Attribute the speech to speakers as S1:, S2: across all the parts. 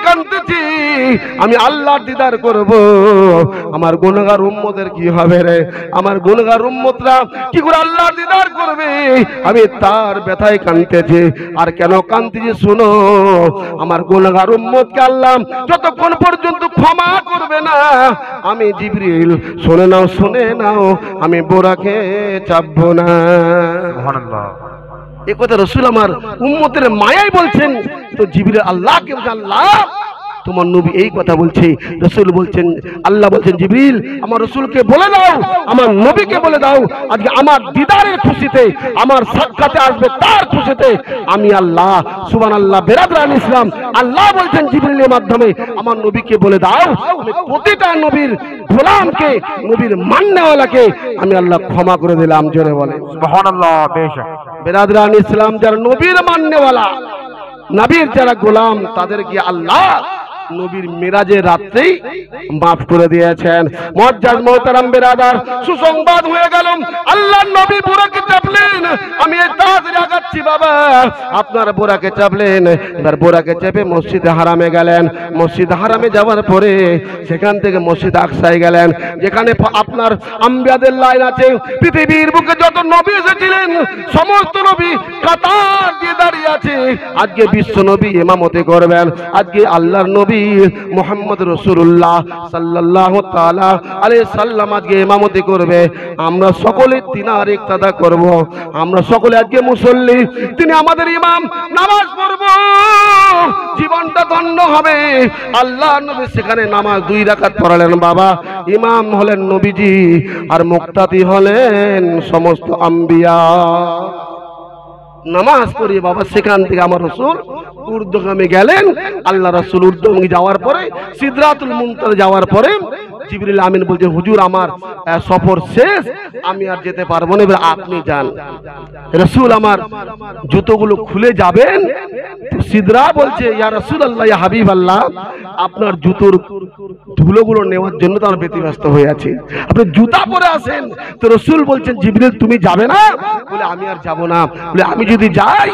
S1: কাঁদতেছি আমি আল্লাহর দিদার করব, আমার গুনাহগার উম্মতের কি হবে রে? আমার গুনাহগার উম্মতরা কি করে আল্লাহর দিদার করবে? আমি তার ব্যথায় কাঁদতেছি। আর কেন কাঁদতেছি শুনো, আমার গুনাহগার উম্মতকে আল্লাহ যতক্ষণ পর্যন্ত ক্ষমা করবে না, আমি জিবরিল শুনে নাও আমি বোরাকে চাপবো না।
S2: সুবহানাল্লাহ।
S1: এ কথা রাসূল আমার উম্মতের মায়ায় বলছেন। তো জিবরিল আল্লাহকে বলছে, আল্লাহ তোমার নবী এই কথা বলছে। রাসূল বলছেন, আল্লাহ বলছেন জিবরিল আমার রাসূলকে বলে দাও, আমার নবীকে বলে দাও, আজকে আমার দিদারের খুশিতে, আমার সাক্ষাতে আসবে তার খুশিতে আমি আল্লাহ। সুবহানাল্লাহ। বেরাদরান ইসলাম, আল্লাহ বলছেন জিবরিলের মাধ্যমে আমার নবীকে বলে দাও, আমি প্রতিটা নবীর গোলামকে, নবীর মান্যওয়ালাকে আমি আল্লাহ ক্ষমা করে দিলাম। জোরে বলেন
S2: সুবহানাল্লাহ। বেশক
S1: বেরাদরান ইসলাম, যারা নবীর মান্যওয়ালা, নবীর যারা গোলাম, তাদেরকে আল্লাহ নবীর মিরাজের রাত্রেই মাফ করে দিয়েছেন। মুআজ্জাজ মুহতারাম বেরাদার, সুসংবাদ হয়ে গেল, আল্লাহর নবী বুরাকে চাপলেন। আমি এই তাড়াতাড়ি আগাচ্ছি বাবা, আপনার বুরাকে চাপলেন। এবার বুরাকে চেপে মসজিদে হারামে গেলেন। মসজিদ হারামে যাওয়ার পরে সেখান থেকে মসজিদ আকসায় গেলেন, যেখানে আপনার আম্বিয়াদের লাইন আছে। পৃথিবীর বুকে যত নবী এসেছিলেন সমস্ত নবী কাতার দিয়ে দাঁড়িয়ে আছে। আজকে বিশ্ব নবী ইমামতি করবেন। আজকে আল্লাহর নবী মুহাম্মদ রাসূলুল্লাহ সাল্লাল্লাহু তাআলা আলাইহি সাল্লাম আজকে ইমামতি করবে। আমরা সকলে তিনার ইক্তাদা করব। আমরা সকলে আজকে মুসল্লি, তিনি আমাদের ইমাম, নামাজ পড়ব, জীবনটা ধন্য হবে। আল্লাহর নবী সেখানে নামাজ 2 রাকাত পড়ালেন বাবা। ইমাম হলেন নবীজি আর মুক্তাদি হলেন সমস্ত আম্বিয়া। নামাজ পড়িয়ে বাবা সেখান থেকে আমার রাসূল ঊর্ধ্বগামী গেলেন। আল্লাহ রাসূল ঊর্ধ্বগামী যাওয়ার পরে সিদরাতুল মুনতাহা যাওয়ার পরে জিবরিল আমিন বলছেন, হুজুর আমার সফর শেষ, আমি আর যেতে পারবো না, এবার আপনি যান। রাসূল আমার জুতোগুলো খুলে যাবেন, সিদরা বলছে, ইয়া রাসূলুল্লাহ, ইয়া হাবিবাল্লাহ, আপনার জুতোর ধুলোগুলো নেওয়ার জন্য তো আমরা ব্যতিব্যস্ত হয়ে আছি, আপনি জুতা পরে আসেন। তো রাসূল বলছেন, জিবরিল তুমি যাবে না? বলে আমি আর যাব না। বলে আমি যদি যাই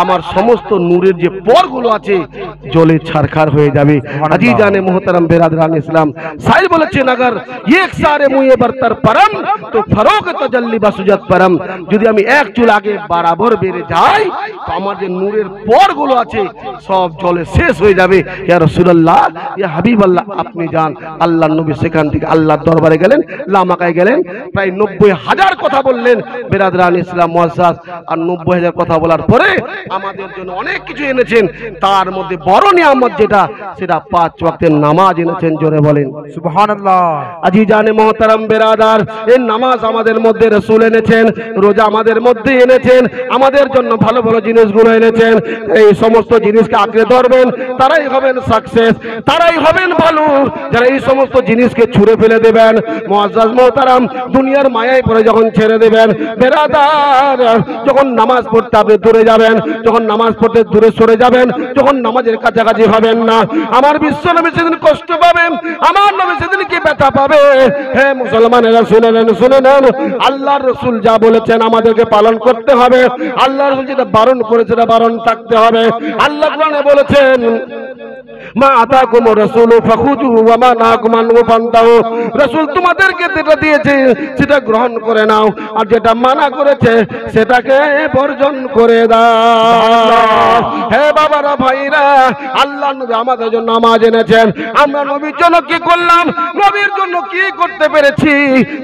S1: আমার সমস্ত নূরের যে পরগুলো আছে জলে ছারখার হয়ে যাবে। আজি জানে মুহতারাম বেরাদরান ইসলাম, সাইল বলেছেন, अगर एक सारे मुए बरतर परम तो फरोग तजल्ली बसुजत परम, যদি আমি এক চুল আগে বরাবর বেড়ে যাই তো আমার যে নূরের পরগুলো আছে সব জলে শেষ হয়ে যাবে। ইয়া রাসূলুল্লাহ, ইয়া হাবিবাল্লাহ, আপনি যান। আল্লাহর নবী সেখান থেকে আল্লাহর দরবারে গেলেন, লামাকায় গেলেন, প্রায় 90,000 কথা বললেন বেরাদরান ইসলাম মুআজ্জাজ। আর 90,000 কথা বলার পরে আমাদের জন্য অনেক কিছু এনেছেন, তার মধ্যে বড় নিয়ামত যেটা, সেটা 5 ওয়াক্তের নামাজ এনেছেন। জোরে বলেন
S2: সুবহানাল্লাহ।
S1: আজি জানে মুহতারাম বেরাদার, এই নামাজ আমাদের মধ্যে রাসূল এনেছেন, রোজা আমাদের মধ্যে এনেছেন, আমাদের জন্য ভালো ভালো জিনিসগুলো এনেছেন। এই সমস্ত জিনিসকে আঁকড়ে ধরবেন, তারাই হবেন সাকসেস, তারাই হবেন ভালো। যারা এই সমস্ত জিনিসকে ছুঁড়ে ফেলে দেবেন, মুআজ্জাজ মুহতারাম, দুনিয়ার মায়ায় পড়ে যখন ছেড়ে দেবেন বেরাদার, যখন নামাজ পড়তে আপনি দূরে যাবেন, যখন নামাজ পড়তে দূরে সরে যাবেন, যখন নামাজের কাছাকাছি হবেন না, আমার বিশ্ব নবী সেদিন কষ্ট পাবেন, আমার নবী সেদিন কি ব্যথা পাবে। হে মুসলমানেরা শুনে নেন, শুনে নেন, আল্লাহর রাসূল যা বলেছেন আমাদেরকে পালন করতে হবে। আল্লাহর রাসূল যেটা বারণ করেছে সেটা বারণ থাকতে হবে। আল্লাহ কোরআনে বলেছেন, মা আতাকুম রাসূলু ফাখুযুহু ওয়া মা নাহাকুম আনহু ফান্তাহু, রাসূল তোমাদেরকে যেটা দিয়েছে সেটা গ্রহণ করে নাও, আর যেটা মানা করেছে সেটাকে বর্জন করে দাও। হে বাবারা, ভাইরা, আল্লাহ নবী আমাদের জন্য নামাজ এনেছেন, আমরা নবীর জন্য কি করলাম, নবীর জন্য কি করতে পেরেছি?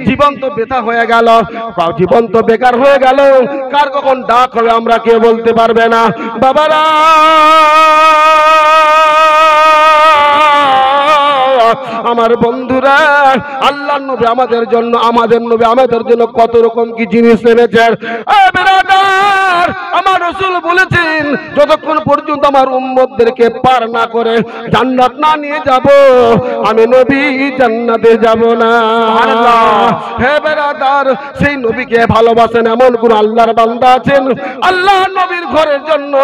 S1: জীবন তো বেথা হয়ে গেল, জীবন তো বেকার হয়ে গেল, কার কখন ডাক হবে আমরা কেউ বলতে পারবে না। বাবারা, আমার বন্ধুরা, আল্লাহর নবী আমাদের জন্য, আমাদের নবী আমাদের জন্য কত রকম কি জিনিস এনেছেন। বেরাদার, আমার রাসূল বলেছেন, যতক্ষণ পর্যন্ত আমার উম্মতদেরকে পার না করে জান্নাত না নিয়ে যাব, আমি নবী জান্নাতে যাব না। হে বেরাদার, সেই নবীকে ভালোবাসেন এমন কোন আল্লাহর বান্দা আছেন, আল্লাহ নবীর ঘরের জন্য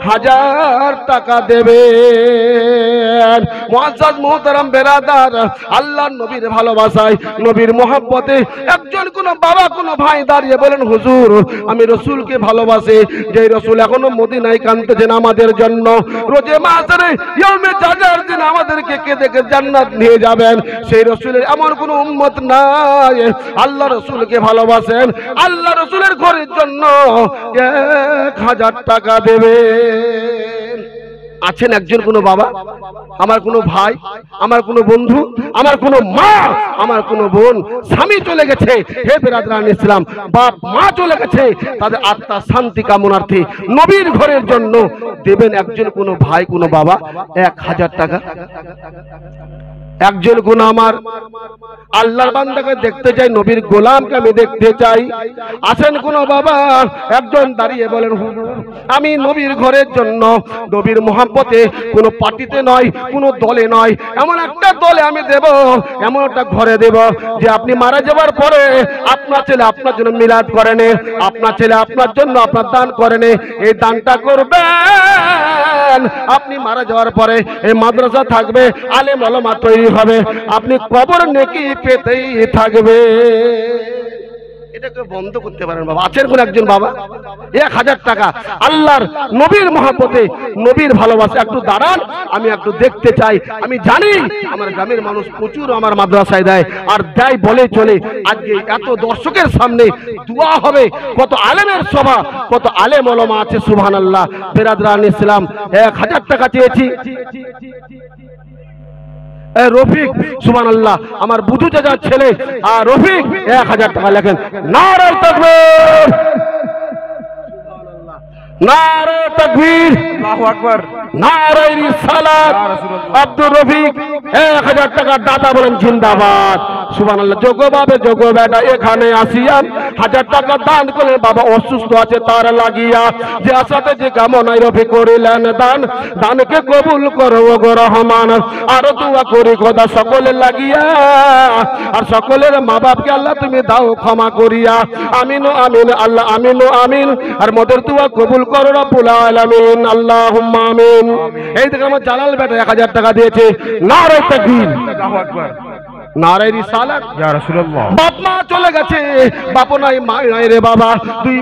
S1: 1000 টাকা দেবেন? মুআজ্জাজ মুহতারাম বেরাদার, আল্লাহর নবীর ভালোবাসায়, নবীর মহব্বতে একজন কোন বাবা কোন ভাই দাঁড়িয়ে বলেন, হুজুর আমি রাসূলকে ভালোবাসি, যে রসুল এখনো মদিনায় কাঁদতেছেন আমাদের জন্য, রোজে মাসরে ইয়াউমে জাজার দিন আমাদেরকে কেঁদে কেঁদে জান্নাত নিয়ে যাবেন, সেই রসুলের এমন কোনো উম্মত নাই আল্লাহ রসুলকে ভালোবাসেন, আল্লাহ রসুলের ঘরের জন্য 1000 টাকা দেবেন। আছেন একজন কোনো বাবা, আমার কোনো ভাই, আমার কোনো বন্ধু, আমার কোনো মা, আমার কোনো বোন, স্বামী চলে গেছে, হে বিরাদরান ইসলাম, বাপ মা চলে গেছে, তাদের আত্মার শান্তি কামনার্থে নবীর ঘরের জন্য দেবেন একজন কোনো ভাই, কোনো বাবা 1000 টাকা। একজন গুণ আমার আল্লাহর বান্দাকে দেখতে চাই, নবীর গোলামকে আমি দেখতে চাই। আসেন কোন বাবা, একজন দাঁড়িয়ে বলেন হুজুর আমি নবীর ঘরের জন্য, নবীর মহব্বতে কোনো পার্টিতে নয়, কোনো দলে নয়, এমন একটা দলে আমি দেব, এমন একটা ঘরে দেব যে আপনি মারা যাওয়ার পরে আপনার ছেলে আপনার জন্য মিলাদ করেন, আপনার ছেলে আপনার জন্য আপনার দান করেন, এই দানটা করবেন। আপনি মারা যাওয়ার পরে এই মাদ্রাসা থাকবে, আলেম ওলামা তৈরি হবে, আপনি কবর নেকি পেতেই থাকবে। এটাকে বন্ধ করতে পারেন বাবা? আছেন কোন একজন বাবা? 1000 টাকা আল্লাহর নবীর মহব্বতে, নবীর ভালোবাসা, একটু দাঁড়ান, আমি একটু দেখতে চাই। আমি জানি আমার গ্রামের মানুষ প্রচুর আমার মাদ্রাসায় দেয়, আর দেয় বলে চলে। আজকে এত দর্শকের সামনে দোয়া হবে, কত আলেমের সভা, কত আলেম ওলামা আছে, সুবহানাল্লাহ। বিরাদরান ইসলাম 1000 টাকা চেয়েছি। রফিক, সুবহানাল্লাহ, আমার বুধু চাচার ছেলে রফিক 1000 টাকা লেখেন। নারে তাকবীর, নারে তাকবীর,
S2: আল্লাহু আকবার,
S1: নারে রিসালাত। আব্দুর রফিক 1000 টাকা দাতা বলেন জিন্দাবাদ, সুবহানাল্লাহ। যোগভাবে যোগ বেটা এখানে আসিয়া 1000 টাকা দান করে, বাবা অসুস্থ আছে তার লাগিয়া, যে আশাতে যে কামনায় রফিক করিলেন দান, দানকে কবুল করো গো রহমান। আর দোয়া করি খোদা সকলের লাগিয়া, আর সকলের মা বাপকে আল্লাহ তুমি দাও ক্ষমা করিয়া, আমিন আমিন আল্লাহ, আমিন আমিন। আর মোদের দোয়া কবুল করো রব্বুল আলামিন, আল্লাহুম্মা আমিন। এই দেখো আমার জালাল বেটা 1000 টাকা দিয়েছে। নারে তাকবীর,
S2: আল্লাহু আকবার,
S1: নারে রিসালাত।
S2: ইয়া রাসূলুল্লাহ।
S1: বাপ মা চলে গেছে, বাপ নাই মা নাই রে বাবা, দুই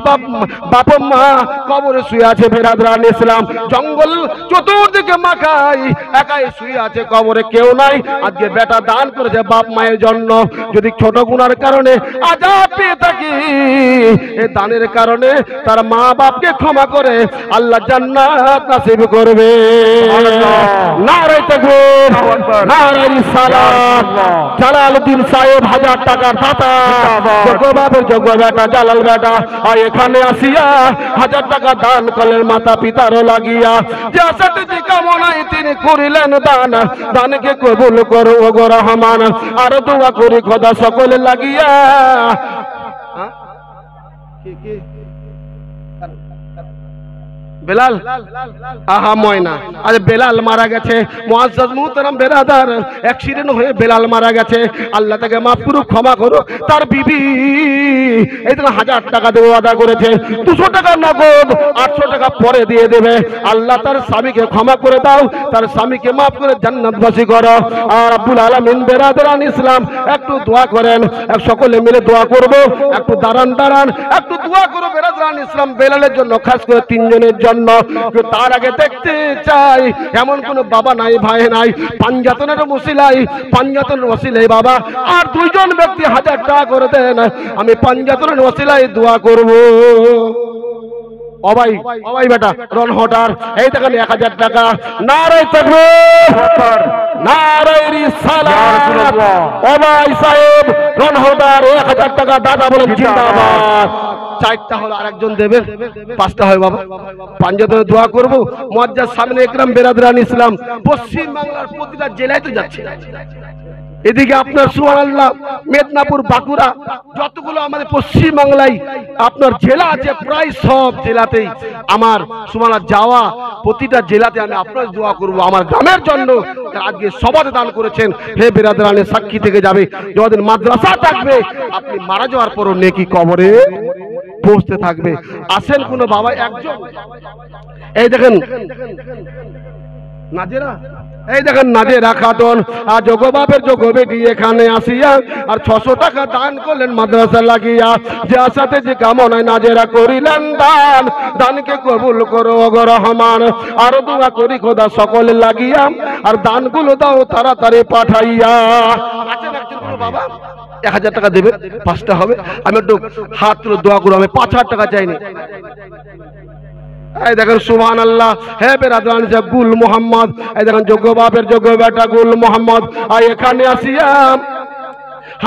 S1: বাপ মা কবরে শুয়ে আছে। বিরাদরান ইসলাম, জঙ্গল চতুর্দিকে মাখাই, একাই শুয়ে আছে কবরে, কেউ নাই। আজকে বেটা দান করেছে বাপ মায়ের জন্য, যদি ছোট গুনার কারণে আযাব পেয়ে থাকি, এই দানের কারণে তার মা বাপকে ক্ষমা করে আল্লাহ জান্নাত নসিব করবে। নারে তাকবীর, নারে রিসালাত। জালালউদ্দিন সাহেব 1000 টাকার দাতা, যোগ্যভাবে যোগ্য বেটা জালাল বেটা এখানে আসিয়া 1000 টাকা দান করলেন মাতা পিতারও লাগিয়া, যে আশাতে যে কামনায় তিনি করিলেন দান, দানকে কবুল করো গো রহমান। আর দোয়া করি খোদা সকলে লাগিয়া। বেলাল, আহা ময়না, আজ বেলাল মারা গেছে। মুআজ্জাজ মুহতারাম বেরাদার, অ্যাক্সিডেন্ট হয়ে বেলাল মারা গেছে। আল্লাহ তাকে মাফ করুক, ক্ষমা করুক। তার বিবি এই তো 1000 টাকা দেওয়া আদা করেছে, 200 টাকা নগদ, 800 টাকা পরে দিয়ে দেবে। আল্লাহ তার স্বামীকে ক্ষমা করে দাও, তার স্বামীকে মাফ করে জান্নাতবাসী করো। আর রব্বুল আলামিন বিরাদরান ইসলাম একটু দোয়া করেন, সকলে মিলে দোয়া করব। একটু দাঁড়ান দাঁড়ান, একটু দোয়া করো বিরাদরান ইসলাম, বেলালের জন্য, খাস করে 3 জনের জন্য। তার আগে দেখতে চাই এমন কোন বাবা নাই, ভাই নাই, পাঞ্জাতনের মুসিলাই, পাঞ্জাতনের ওসিলাই বাবা আর 2 জন ব্যক্তি 1000 টাকা করে দেন, আমি পাঞ্জাতনের ওসিলাই দোয়া করব। অবাই অবাই বেটা রনহটার, এই দেখেন 1000 টাকা। নারে তাকবীর, নারে রিসালাত। অবাই সাহেব রনহটার 1000 টাকা দাদা বলেন জিন্দাবাদ। 4টা হলো, আরেকজন দেবেন, 5টা হয় বাবা। পাঞ্জাতনে দোয়া করব। মুআজ্জাজ সামনে একরাম বিরাদরান ইসলাম পশ্চিম বাংলার প্রতিটা জেলায় তো যাচ্ছে। এদিকে আপনার সুবহানাল্লাহ মেদিনীপুর, বাঁকুড়া, যতগুলো আমাদের পশ্চিম বাংলায় আপনার জেলা আছে, প্রায় সব জেলাতেই আমার সুবহানাল্লাহ যাওয়া, প্রতিটা জেলাতে আমি আপনার দোয়া করব আমার গ্রামের জন্য। আজকে সবাতে দান করেছেন, হে বিরাদরানের সাক্ষী থেকে যাবে, যতদিন মাদ্রাসা থাকবে আপনি মারা যাওয়ার পরও নেকি কবরে পৌঁছতে থাকবে। আসেন কোন বাবা একজন, এই দেখেন নাজেরা এই দেখেন নাজেরা খাতুন আর যোগ্য বাপের যোগ্য বেটি এখানে আসিয়া আর 600 টাকা দান করলেন মাদ্রাসা লাগিয়া, যে আশাতে যে কামনায় নাজেরা করিলেন দান, দানকে কবুল করো ওগো রহমান। আর দোয়া করি খোদা সকলে লাগিয়া আর দানগুলো দাও তাড়াতাড়ি পাঠাইয়া। আছেন একজন কোনো বাবা 1000 টাকা দেবে, 5টা হবে, আমি একটু হাত তুলে দোয়া করবো, আমি 5000 টাকা চাইনি। এই দেখেন সুবহানাল্লাহ। হে বেরাদান সাহেব গুল মোহাম্মদ, এই দেখেন যোগ্য বাপের যোগ্য বেটা গুল মোহাম্মদ আর এখানে আসিয়া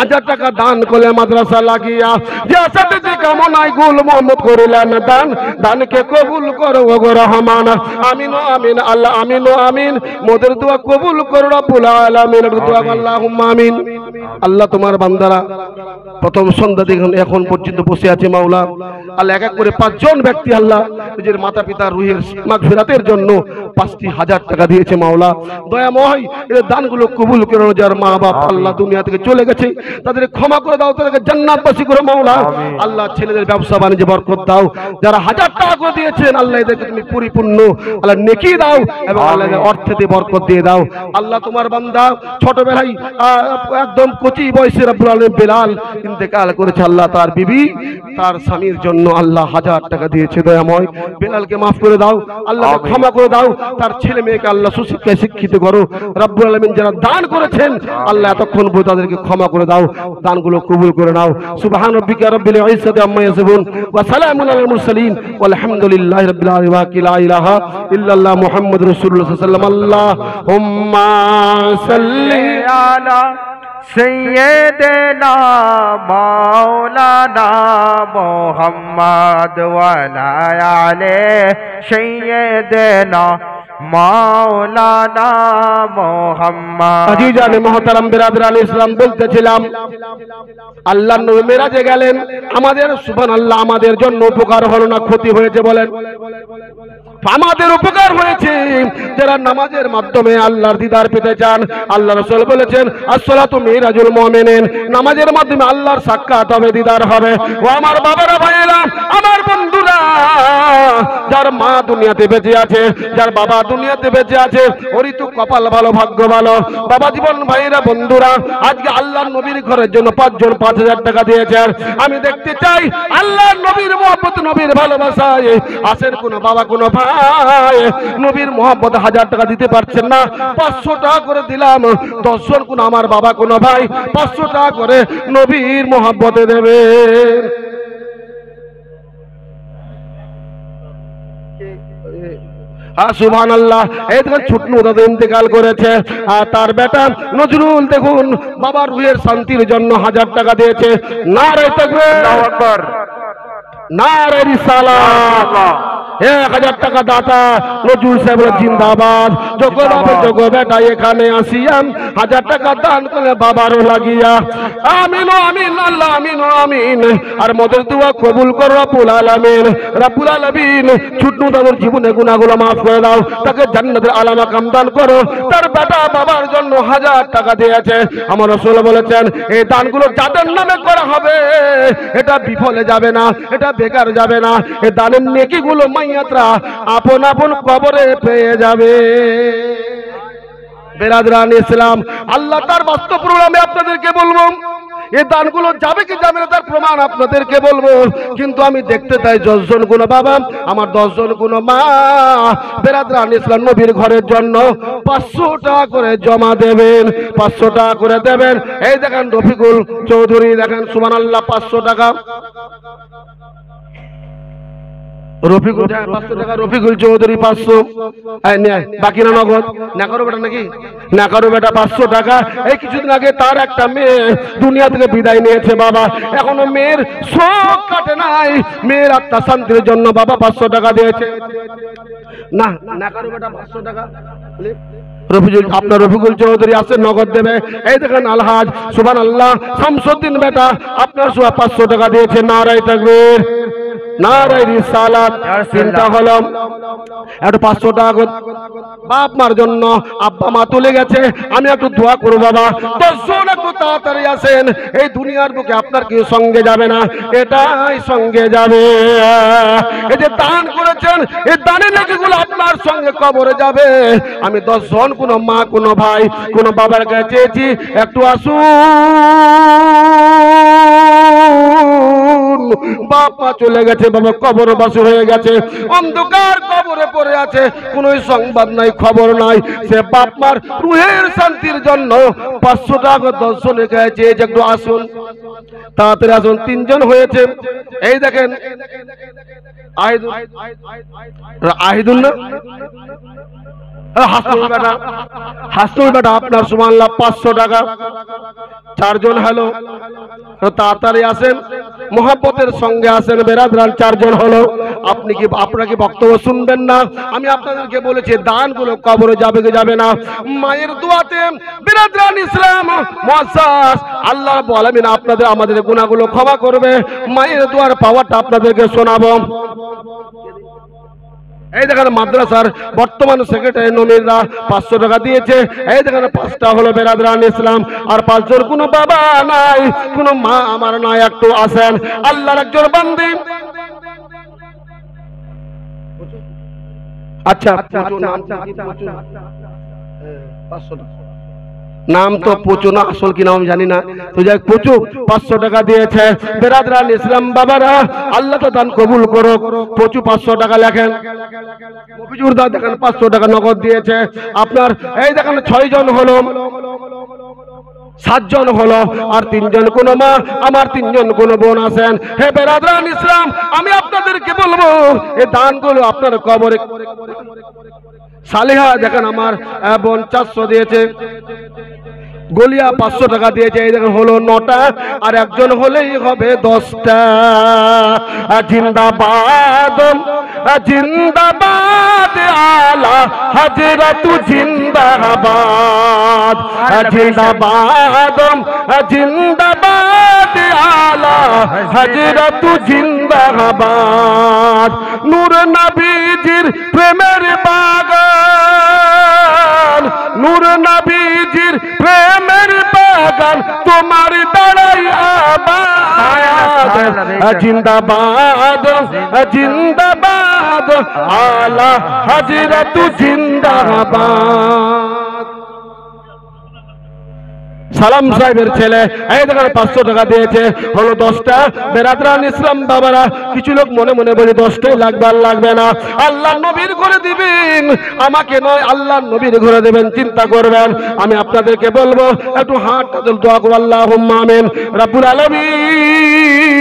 S1: 1000 টাকা দান করলে মাদ্রাসা লাগিয়া, যে আশাতে যে কামনায় গুল মোহাম্মদ করিলেন দান, দানকে কবুল করো ওগো রহমান। আমিন আমিন আল্লাহ আমিন আমিন। মোদের দোয়া কবুল করো রব্বুল আলামিন। দোয়া আল্লাহুম্মা আমিন। আল্লাহ তোমার বান্দারা প্রথম সন্ধ্যা থেকে এখন পর্যন্ত বসে আছে মাওলা। আল্লাহ এক এক করে 5 জন ব্যক্তি আল্লাহ নিজের মাতা পিতা রুহের মাগফিরাতের জন্য 5,000 টাকা দিয়েছে মাওলা। দয়াময় এর দানগুলো কবুল করো। যার মা বাপ আল্লাহ দুনিয়া থেকে চলে গেছে তাদের ক্ষমা করে দাও, তাদেরকে জান্নাতবাসী করো মাওলা। আল্লাহ ছেলেদের ব্যবসা বাণিজ্যে বরকত দাও। যারা 1000 টাকা করে দিয়েছেন আল্লাহ এদেরকে তুমি পরিপূর্ণ আল্লাহ নেকি দাও এবং আল্লাহ অর্থেতে বরকত দিয়ে দাও। আল্লাহ তোমার বান্দা ছোটবেলায় একদম কচি বয়সে রব্বুল আলামিন বেলাল ইন্তেকাল করেছে। আল্লাহ তার বিবি তার স্বামীর জন্য আল্লাহ 1000 টাকা দিয়েছে। দয়াময় বেলালকে মাফ করে দাও, আল্লাহকে ক্ষমা করে দাও। তার ছেলে মেয়েকে আল্লাহ সুশিক্ষায় শিক্ষিত করো রব্বুল আলামিন। যারা দান করেছেন আল্লাহ এতক্ষণ পর্যন্ত তাদেরকে ক্ষমা করে দাও, দানগুলো কবুল করে নাও। সুবহান রাব্বিকা রাব্বিল ইজ্জাতি আম্মা ইয়াসিফুন ওয়া সালামুন আলাল মুরসালিন ওয়ালহামদুলিল্লাহি রাব্বিল আলামিন। লা ইলাহা ইল্লাল্লাহ মুহাম্মাদুর রাসূলুল্লাহ সাল্লাল্লাহু আলাইহি ওয়াসাল্লাম। আল্লাহুম্মা সাল্লি
S2: আলা سيدنا مولانا محمد وعلى آله سيدنا মাওলানা মুহাম্মদ।
S1: আজিজানে মুহতারাম বিরাদরান ইসলাম, বলতেছিলাম আল্লাহর নবী মেরাজে গেলেন, আমাদের সুবহানাল্লাহ আমাদের জন্য উপকার হলো না ক্ষতি হয়েছে বলেন? আমাদের উপকার হয়েছে। যারা নামাজের মাধ্যমে আল্লাহর দিদার পেতে চান, আল্লাহ রাসূল বলেছেন আসসালাতু মিরাজুল মুমিনিন, নামাজের মাধ্যমে আল্লাহর সাক্ষাৎ হবে, দিদার হবে। ও আমার বাবারা ভাইয়েরা আমার বন্ধুরা, যার মা দুনিয়াতে বেঁচে আছে, যার বাবা দুনিয়াতে বেঁচে আছে, ওরই তো কপাল ভালো, ভাগ্য ভালো। বাবা জীবন ভাইয়েরা বন্ধুরা, আজকে আল্লাহর নবীর ঘরের জন্য 5 জন 5000 টাকা দিয়েছেন। আমি দেখতে চাই আল্লাহর নবীর মহব্বত, নবীর ভালোবাসায় আসের কোনো বাবা কোনো ভাই নবীর মহব্বত 1000 টাকা দিতে পারছেন না, 500 টাকা করে দিলাম। 10 জন কোন আমার বাবা কোনো ভাই 500 টাকা করে নবীর মহব্বতে দেবে। সুবহানাল্লাহ। এই দেখুন ছোটনু দাদা ইন্তেকাল করেছে, আর তার বেটা নজরুল দেখুন বাবার রুহের শান্তির জন্য 1000 টাকা দিয়েছে। নারে তাকবীর,
S2: আল্লাহু আকবার,
S1: নারে রিসালাত। 1000 টাকা দাতা নজরুল সাহেব জিন্দাবাদ। যোগ্য বাবা যোগ্য বেটা এখানে আসিয়াম 1000 টাকা দান করে বাবারও লাগিয়া। আমিন আমিন আল্লাহ আমিন আমিন। আর মোদের দোয়া কবুল করো রব্বুল আলামিন। রব্বুল আলামিন ছোটনু দাদুর জীবনে গুনাহগুলো মাফ করে দাও, তাকে জান্নাতের আলা মাকাম দান করো। তার বেটা বাবার জন্য 1000 টাকা দিয়েছে। আমার রাসূল বলেছেন এই দানগুলো যাদের নামে করা হবে এটা বিফলে যাবে না, এটা বেকার যাবে না। এই দানের নেকিগুলো মাইয়াতরা আপন আপন কবরে পেয়ে যাবে। বেরাদরান ইসলাম, আল্লাহ তার বাস্তব প্রমাণে আপনাদেরকে বলবো এই দানগুলো যাবে কি যাবে না তার প্রমাণ আপনাদেরকে বলবো। কিন্তু আমি দেখতে চাই 10 জন কোনো বাবা, আমার 10 জন কোনো মা বেরাদরান ইসলাম নবীর ঘরের জন্য 500 টাকা করে জমা দেবেন, 500 টাকা করে দেবেন। এই দেখেন রফিকুল চৌধুরী, দেখেন সুবহানাল্লাহ 500 টাকা। রফিকুল 500 টাকা, রফিকুল চৌধুরী 500। বাকি না নগদ? না করো বেটা নাকি? না করো বেটা 500 টাকা। এই কিছুদিন আগে তার একটা মেয়ে দুনিয়া থেকে বিদায় নিয়েছে বাবা, এখনো মেয়ের শোক কাটে নাই। মেয়ের আত্মা শান্তির জন্য বাবা 500 টাকা দিয়েছে। না না করো বেটা 500 টাকা। রফিকুল, আপনার রফিকুল চৌধুরী আছে নগদ দেবে। এই দেখেন আলহাজ সুবহানাল্লাহ শামসুদ্দিন বেটা আপনার 500 টাকা দিয়েছে। নারায়ে তাকবীর। নারায়ে রিসালাত। তিনটা হলো একটু 500 টাকা বাপ মার জন্য, আব্বা মা তুলে গেছে, আমি একটু দোয়া করব বাবা। 10 জন একটু তাড়াতাড়ি আসেন, এই দুনিয়ার বুকে আপনার কি সঙ্গে যাবে না, এটাই সঙ্গে যাবে। এই যে দান করেছেন, এই দানের নেকিগুলো আপনার সঙ্গে কবরে যাবে। আমি 10 জন, কোনো মা, কোনো ভাই, কোনো বাবার কাছে চেয়েছি একটু আসুন। বাপ মা চলে গেছে, বাবা কবরবাসী হয়ে গেছে, অন্ধকার কবরে পড়ে আছে, কোনো সংবাদ নাই, খবর নাই। সে বাপ মার রুহের শান্তির জন্য 500 টাকা 10 জনের কাছে চেয়েছে, একটু আসুন, তাড়াতাড়ি আসুন। 3 জন হয়েছে। এই দেখেন আহিদুল না হাসতুল বেটা, আপনার সুবহানাল্লাহ 500 টাকা। 4 জন হলো, তাড়াতাড়ি আসেন, মোহাব্বতের সঙ্গে আসেন বেরাদরান। 4 জন হলো। আপনারা কি বক্তব্য শুনবেন না? আমি আপনাদেরকে বলেছি দানগুলো কবরে যাবে কি যাবে না? মায়ের দোয়াতে বেরাদরান ইসলাম মুআসসাস আল্লাহ রাব্বুল আলামিন আপনাদের আমাদের গুনাহগুলো ক্ষমা করবে। মায়ের দোয়ার পাওয়ারটা আপনাদেরকে শোনাবো। এই দেখেন মাদ্রাসার বর্তমান সেক্রেটারি নমিরা 500 টাকা দিয়েছে। এই দেখেন 5টা হলো বেরাদরান ইসলাম, আর 5 জন কোনো বাবা নাই, কোনো মা আমার নাই, একটু আসেন। আল্লাহর একজন বান্দি। আচ্ছা, নাম তো পুচু না, আসল কি নাম জানি না, তো যাই পুচু 500 টাকা দিয়েছে। বেরাদরান ইসলাম বাবারা, আল্লাহ তো দান কবুল করো। পুচু 500 টাকা লেখেন। মফিজুর দা দেখেন 500 টাকা নগদ দিয়েছে। আপনার এই দেখেন 6 জন হলো, 7 জন হলো, আর 3 জন কোন মা, আমার 3 জন কোন বোন আছেন। হে বেরাদরান ইসলাম, আমি আপনাদেরকে বলবো এই দানগুলো আপনার কবরে। সালেহা দেখেন আমার বোন 400 দিয়েছে। গলিয়া 500 টাকা দিয়েছে। এই দেখেন হলো 9টা, আর একজন হলেই হবে 10টা। জিন্দাবাদ জিন্দাবাদ আলা হযরত জিন্দাবাদ, জিন্দাবাদ জিন্দাবাদ আলা হযরত জিন্দাবাদ। নূর নবীজির প্রেমের বাগান, নূর নবীজির প্রেমের বাগান, তোমার দ্বারাই আবাদ। জিন্দাবাদ জিন্দাবাদ আলা হযরত জিন্দাবাদ। সালাম সাহেবের ছেলে এই দেখেন 500 টাকা দিয়েছে, হলো 10টা। বেরাদরান ইসলাম বাবারা, কিছু লোক মনে মনে বলে 10টাই লাগবে, আর লাগবে না, আল্লাহ নবীর করে দিবেন, আমাকে নয় আল্লাহ নবীর করে দেবেন, চিন্তা করবেন। আমি আপনাদেরকে বলবো একটু হাত দোয়া করো, আল্লাহুম্মা আমিন। রব্বুল আলামিন,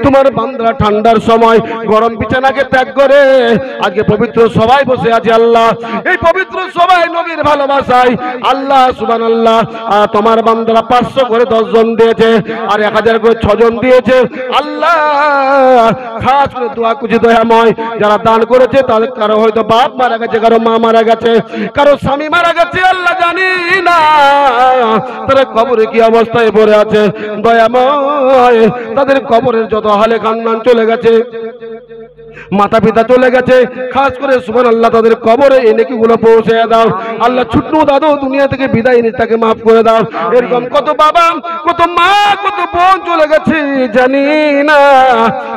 S1: তোমার বান্দারা ঠান্ডার সময় গরম বিছানাকে ত্যাগ করে আজকে পবিত্র সবাই বসে আছে। আল্লাহ এই পবিত্র সবাই নবীর ভালোবাসায়, আল্লাহ সুবহানাল্লাহ, তোমার বান্দারা 500 করে 10 জন দিয়েছে, আর 1000 করে 6 জন দিয়েছে। আল্লাহ খাস করে দোয়া করছি দয়াময়, যারা দান করেছে তাদের কারো হয়তো বাপ মারা গেছে, কারো মা মারা গেছে, কারো স্বামী মারা গেছে, আল্লাহ জানি না তারা কবরে কি অবস্থায় পড়ে আছে। দয়াময় তাদের কবরের যত হালে কান্নান চলে গেছে, মাতা পিতা চলে গেছে, খাস করে সুবহানাল্লাহ তাদের কবরে এই নেকিগুলো পৌঁছে দাও। আল্লাহ ছোট্ট দাদু দুনিয়া থেকে বিদায় নিয়ে তাকে মাফ করে দাও। এরকম কত বাবা, কত মা, কত বোন চলে গেছে, জানি না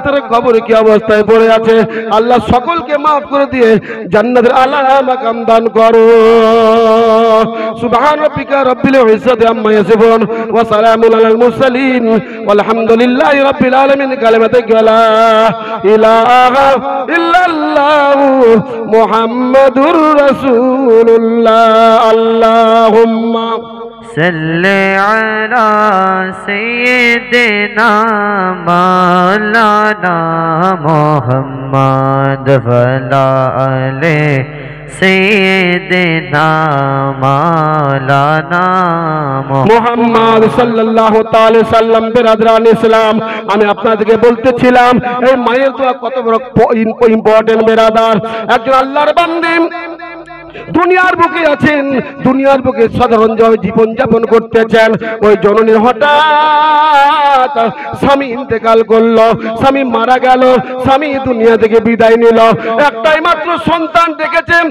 S1: তারা কবরে কি অবস্থায় পড়ে আছে। আল্লাহ সকলকে মাফ করে দিয়ে জান্নাতের আলা মাকাম দান করো। সুবহান রাব্বিকা রাব্বিল ইজ্জাতি আম্মা ইয়াসিফুন ওয়া সালামুন আলাল মুরসালিন ওয়ালহামদুলিল্লাহি রাব্বিল আলামিন। কালিমাতে লা ইলাহা ইল্লাল্লাহু মুহাম্মাদুর রাসূলুল্লাহ। আল্লাহুম্মা
S2: সাল্লি আলা সাইয়্যিদিনা মাওলানা মুহাম্মদ ওয়া আলি সাইয়্যিদিনা মাওলানা
S1: মুহাম্মদ সাল্লাল্লাহু তাআলা সাল্লাম। বেরাদরান ইসলাম, আমি আপনাদেরকে বলতেছিলাম এই মায়ের দোয়া কত বড় ইম্পর্টেন্ট। বেরাদার, একজন আল্লাহর বান্দী দুনিয়ার বুকে আছেন, দুনিয়ার বুকে সাধারণ জীবন যাপন করতেছেন। ওই জননীর হঠাৎ স্বামী ইন্তেকাল করলো, স্বামী মারা গেল, স্বামী দুনিয়া থেকে বিদায় নিল। একটাই মাত্র সন্তান দেখেছেন,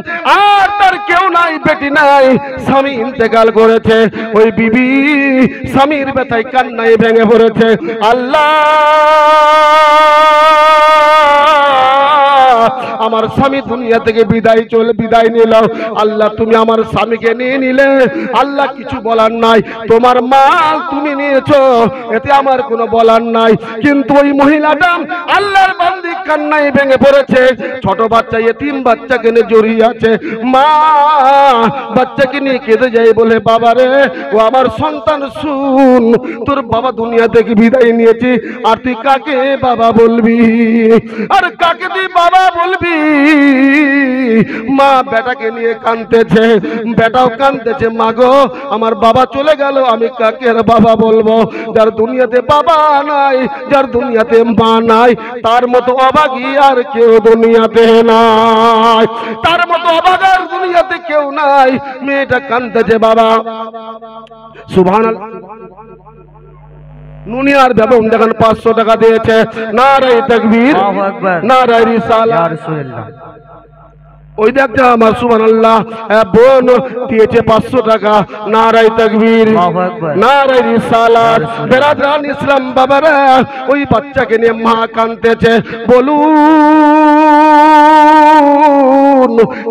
S1: আর তার কেউ নাই, বেটি নাই, স্বামী ইন্তেকাল করেছে। ওই বিবি স্বামীর ব্যথায় কান্নায় ভেঙে পড়েছে। আল্লাহ, আমার স্বামী দুনিয়া থেকে বিদায় নিল। আল্লাহ, তুমি আমার স্বামীকে নিয়ে নিলে, আল্লাহ কিছু বলার নাই, তোমার মাল তুমি নিয়েছো, এতে আমার কোনো বলার নাই। কিন্তু ওই মহিলাটা আল্লাহর বান্দি কান্নায় ভেঙে পড়েছে। ছোট বাচ্চা, এতিম বাচ্চাকে নিয়ে জড়িয়ে আছে। মা বাচ্চাকে নিয়ে কেঁদে যায়, বলে বাবা রে, ও আমার সন্তান, শুন, তোর বাবা দুনিয়া থেকে বিদায় নিয়েছে, আর তুই কাকে বাবা বলবি, আর কাকে তুই বাবা বলবি? মা বেটাকে নিয়ে কাঁদতেছে, বেটাও কাঁদতেছে, মা গো, আমার বাবা চলে গেল, আমি কাকে বাবা বলবো? যার দুনিয়াতে বাবা নাই, যার দুনিয়াতে মা নাই, তার মতো অভাগী আর কেউ দুনিয়াতে নাই, তার মতো অভাগী আর দুনিয়াতে কেউ নাই। মেয়েটা কাঁদতেছে, বাবা। সুবহানাল্লাহ। নুনিয়ার বেগম দেখেন 500 টাকা দিয়েছে। নারায়ে তাকবীর, নারায়ে রিসালাত। ওই দেখতে আমার সুবহানাল্লাহ, বোন দিয়েছে 500 টাকা। নারায়ে তাকবীর, নারায়ে রিসালাত। বেরাদরান ইসলাম বাবারা, ওই বাচ্চাকে নিয়ে মা কাঁদতেছে। বলুন,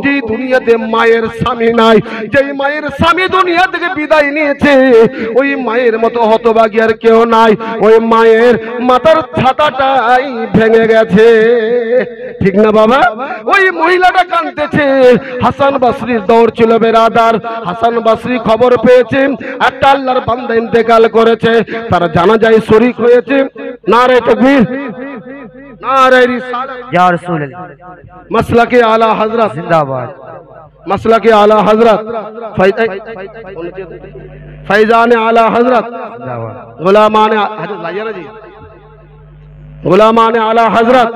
S1: যে দুনিয়াতে মায়ের স্বামী নাই, যেই মায়ের স্বামী দুনিয়া থেকে বিদায় নিয়েছে, ওই মায়ের মতো হতভাগী আর কেউ নাই। ওই মায়ের মাথার ছাতাটাই ভেঙে গেছে, ঠিক না বাবা? ওই মহিলাটা কাঁদতেছে। হাসান বসরির দৌড় ছিল বেরাদার। হাসান বসরি খবর পেয়েছে একটা আল্লাহর বান্দা ইন্তেকাল করেছে, তারা জানাজায় শরীক হয়েছে। নারে তাকবীর, নারে রিসালাত।
S2: ইয়া রাসূলুল্লাহ,
S1: মাসলাকে আলা হযরত
S2: জিন্দাবাদ।
S1: মাসলাকে আলা হযরত, ফৈজান আলা হযরত,
S2: জিন্দাবাদ।
S1: গুলামান হযরত লাইয়ানা জি, গুলামান আলা হযরত।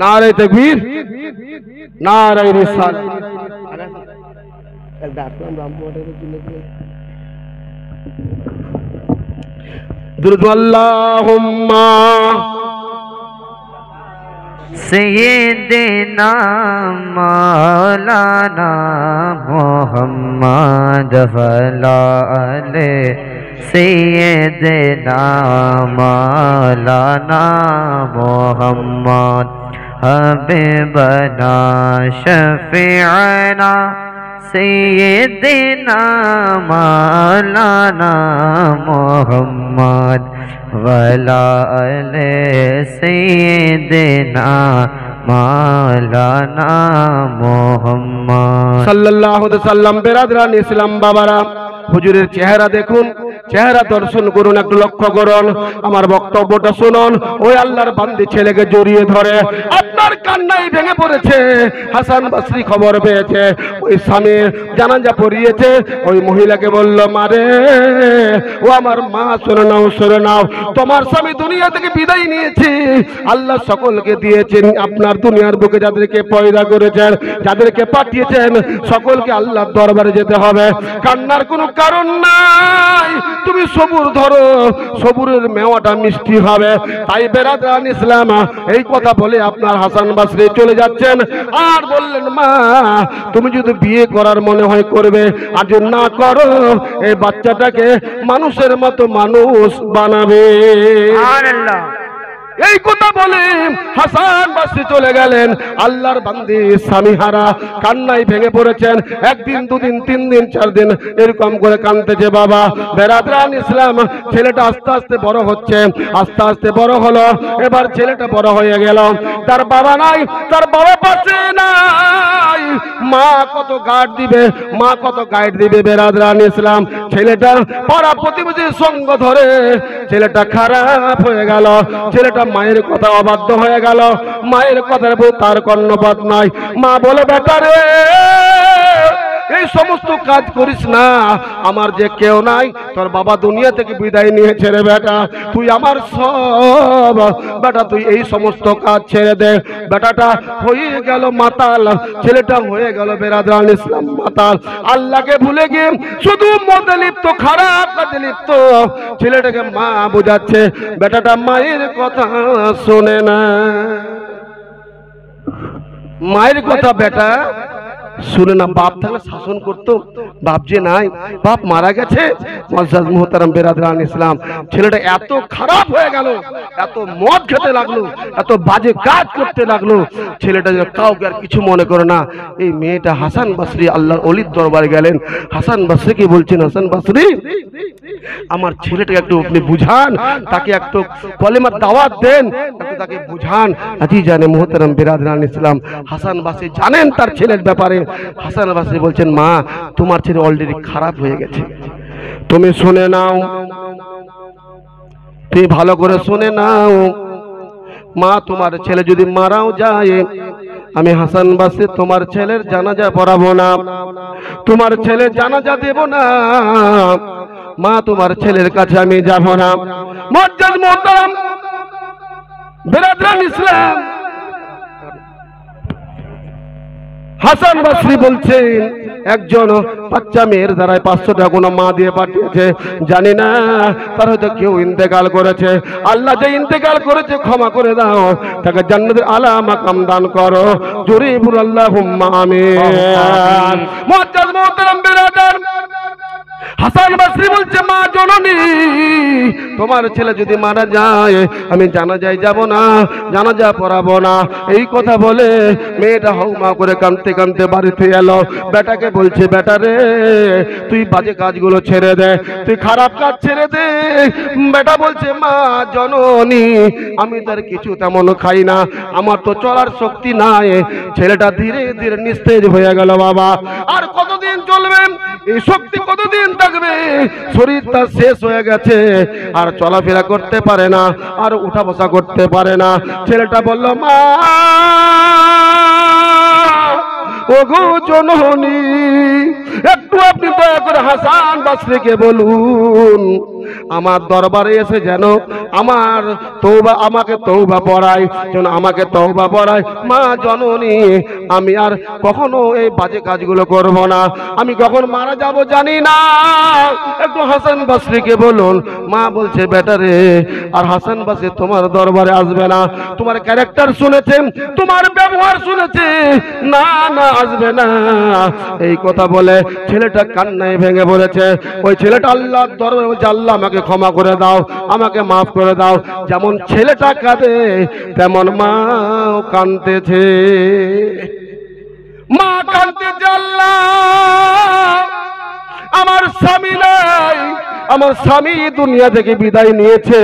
S1: নারে তাকবীর, নারে রিসালাত। দুরূদ আল্লাহুম্মা
S2: सय्यिदना मौलाना मोहम्मद वला आले सय्यिदना मौलाना मोहम्मद हबीबना शफीअना सय्यिदना मौलाना मोहम्मद वला आले सय्यिदना मौलाना मोहम्मद
S1: সাল্লাল্লাহু আলাইহি ওয়াসাল্লাম। বেরাদরান ইসলাম বাবারা, হুজুরের চেহারা দেখুন, চেহারা দর্শন করুন, একটু লক্ষ্য করুন, আমার বক্তব্যটা শুনুন। ওই আল্লাহর বান্দি ছেলেকে জড়িয়ে ধরে আপনার কান্নায় ভেঙে পড়েছে। হাসান বসরি খবর পেয়েছে, ওই স্বামীর জানাজা পড়িয়েছে। ওই মহিলাকে বলল, মারে, ও আমার মা, শুনে নাও, শুনে নাও, তোমার স্বামী দুনিয়া থেকে বিদায় নিয়েছে। আল্লাহ সকলকে দিয়েছেন, আপনার দুনিয়ার বুকে যাদেরকে পয়দা করেছেন, যাদেরকে পাঠিয়েছেন, সকলকে আল্লাহর দরবারে যেতে হবে। কান্নার কোনো কারণ নাই, তুমি সবুর ধরো, সবুরের মেওয়াটা মিষ্টি হবে। তাই বেরাদরান ইসলাম এই কথা বলে আপনার হাসান বসরি চলে যাচ্ছেন। আর বললেন, মা, তুমি যদি বিয়ে করার মনে হয় করবে, আর যদি না করো, এই বাচ্চাটাকে মানুষের মতো মানুষ বানাবে।
S2: সুবহানাল্লাহ।
S1: এই কথা বলে হাসান বসরি চলে গেলেন। আল্লাহর বান্দি স্বামীহারা কান্নায় ভেঙে পড়েছেন। একদিন, দুদিন, 3 দিন, 4 দিন এরকম করে কাঁদতেছে। বাবা, বেরাদরান ইসলাম, ছেলেটা আস্তে আস্তে বড় হচ্ছে, আস্তে আস্তে বড় হলো। এবার ছেলেটা বড় হয়ে গেল, তার বাবা নাই, তার বাবা পাশে নাই। মা কত গার্ড দিবে, মা কত গাইড দিবে। বেরাদরান ইসলাম, ছেলেটা পাড়া প্রতিবেশীর সঙ্গ ধরে ছেলেটা খারাপ হয়ে গেল। ছেলেটা মায়ের কথা অবাধ্য হয়ে গেল, মায়ের কথার উপর তার কর্ণপাত নাই। মা বলে, বেটা রে, এই সমস্ত কাজ করিস না, আমার যে কেউ নাই, তোর বাবা দুনিয়া থেকে বিদায় নিয়েছে রে বেটা, তুই আমার সব, বেটা তুই এই সমস্ত কাজ ছেড়ে দে। বেটাটা হয়ে গেল মাতাল, ছেলেটা হয়ে গেল বেরাদরান ইসলাম মাতাল, আল্লাহকে ভুলে গিয়ে শুধু মদে লিপ্ত, খারাপ কাজে লিপ্ত। ছেলেটাকে মা বোঝাচ্ছে, বেটাটা মায়ের কথা শোনে না, মায়ের কথা বেটা শুনে না। বাপ থাকলে শাসন করতো, বাপ যে নাই, বাপ মারা গেছে। মুআজ্জাজ মুহতারাম বেরাদরান ইসলাম, ছেলেটা এত খারাপ হয়ে গেল, এত মদ খেতে লাগলো, এত বাজে কাজ করতে লাগলো, ছেলেটা যেন কাউকে আর কিছু মনে করে না। এই মেয়েটা হাসান বসরি আল্লাহর ওলির দরবারে গেলেন। হাসান বসরিকে বলছেন, হাসান বসরি আমার ছেলেটাকে একটু আপনি বুঝান, তাকে একটু কলেমার দাওয়াত দেন, একটু তাকে বুঝান। আজি জানে মুহতারাম বেরাদরান ইসলাম, হাসান বসরি জানেন তার ছেলের ব্যাপারে। হাসান বসরি বলছেন, মা তোমার ছেলে অলরেডি খারাপ হয়ে গেছে, তুমি শুনে নাও, তুমি ভালো করে শুনে নাও। মা তোমার ছেলে যদি মারাও যায়, আমি হাসান বসরি তোমার ছেলের জানাজা পড়াবো না, তোমার ছেলে জানাজা দেব না, মা তোমার ছেলের কাছে আমি যাব না। মুআজ্জাজ মুহতারাম বেরাদরান ইসলাম, হাসান বসরি বলছেন, একজন বাচ্চা মেয়ের দ্বারাই 500 টাকা কোনো মা দিয়ে পাঠিয়েছে, জানি না তার হয়তো কেউ ইন্তেকাল করেছে। আল্লাহ যে ইন্তেকাল করেছে ক্ষমা করে দাও, তাকে জান্নাতের আলা মাকাম দান করো, জোরে বলো আল্লাহুম্মা আমিন। মুআজ্জাজ মুহতারাম বেরাদার, হাসান বসরি বলছে, মা জননী তোমার ছেলে যদি মারা যায়, আমি জানাজায় যাব না, জানাজা পড়াবো না। এই কথা বলে মেয়েটা হাউমা করে কাঁদতে কাঁদতে বাড়িতে এলো। বেটাকে বলছে, বেটা রে তুই বাজে কাজগুলো ছেড়ে দে, তুই খারাপ কাজ ছেড়ে দে। বেটা বলছে, মা জননী আমি তার কিছু তেমন খাই না, আমার তো চলার শক্তি নাই। ছেলেটা ধীরে ধীরে নিস্তেজ হয়ে গেল। বাবা আর কতদিন চলবে এই শক্তি, কতদিন থাকবে? শরীর তার শেষ হয়ে গেছে, আর চলাফেরা করতে পারে না, আর উঠা বসা করতে পারে না। ছেলেটা বলল, মা ওগো জননী একটু আপনি দয়া করে হাসান বসরিকে বলুন আমার দরবারে এসে যেন আমার তওবা, আমাকে তওবা পড়ায়, যেন আমাকে তওবা পড়ায়। মা জননী আমি আর কখনো এই বাজে কাজগুলো করব না, আমি কখন মারা যাব জানি না, একটু হাসান বসরিকে বলুন। মা বলছে, বেটা রে আর হাসান বসরি তোমার দরবারে আসবে না, তোমার ক্যারেক্টার শুনেছে, তোমার ব্যবহার শুনেছে, না না আসবে না। এই কথা বলে ছেলেটা কান্নায় ভেঙে পড়েছে। ওই ছেলেটা আল্লাহর দরবারে বলছে, আল্লাহ আমাকে ক্ষমা করে দাও, আমাকে মাফ করে দাও। যেমন ছেলেটা কাঁদে তেমন মাও কাঁদতেছে, মা কাঁদতেছে, আল্লাহ আমার স্বামী নাই, আমার স্বামী দুনিয়া থেকে বিদায় নিয়েছে,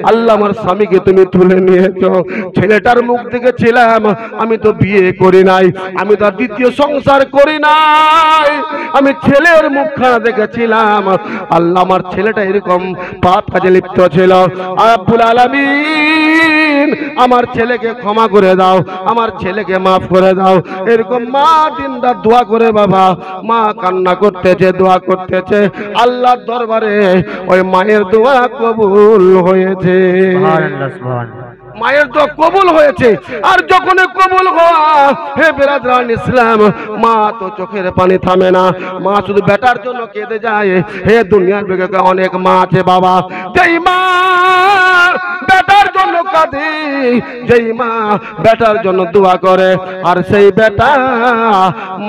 S1: আল্লাহ আমার স্বামীকে তুমি তুলে নিয়েছো। ছেলেটার মুখ দেখেছিলাম, আমি তো বিয়ে করি নাই, আমি তো দ্বিতীয় সংসার করি নাই, আমি ছেলের মুখখানা দেখেছিলাম। আল্লাহ আমার ছেলেটা এরকম পাপ কাজে লিপ্ত ছিল, রব্বুল আলামিন আমার ছেলেকে ক্ষমা করে দাও, আমার ছেলেকে মাফ করে দাও। এরকম মা দিন রাত দোয়া করে, বাবা মা কান্না করতেছে, দোয়া করতেছে। আল্লাহর দরবারে ওই মায়ের দোয়া কবুল হয়েছে, মায়ের দোয়া কবুল হয়েছে। আর যখন কবুল হওয়া, হে বেরাদরান ইসলাম, মা তো চোখের পানি থামে না, মা শুধু বেটার জন্য কেঁদে যায়। হে দুনিয়ার বুকে অনেক মা আছে বাবা, যেই মা বেটার জন্য কাঁদে, যেই মা বেটার জন্য দোয়া করে, আর সেই বেটা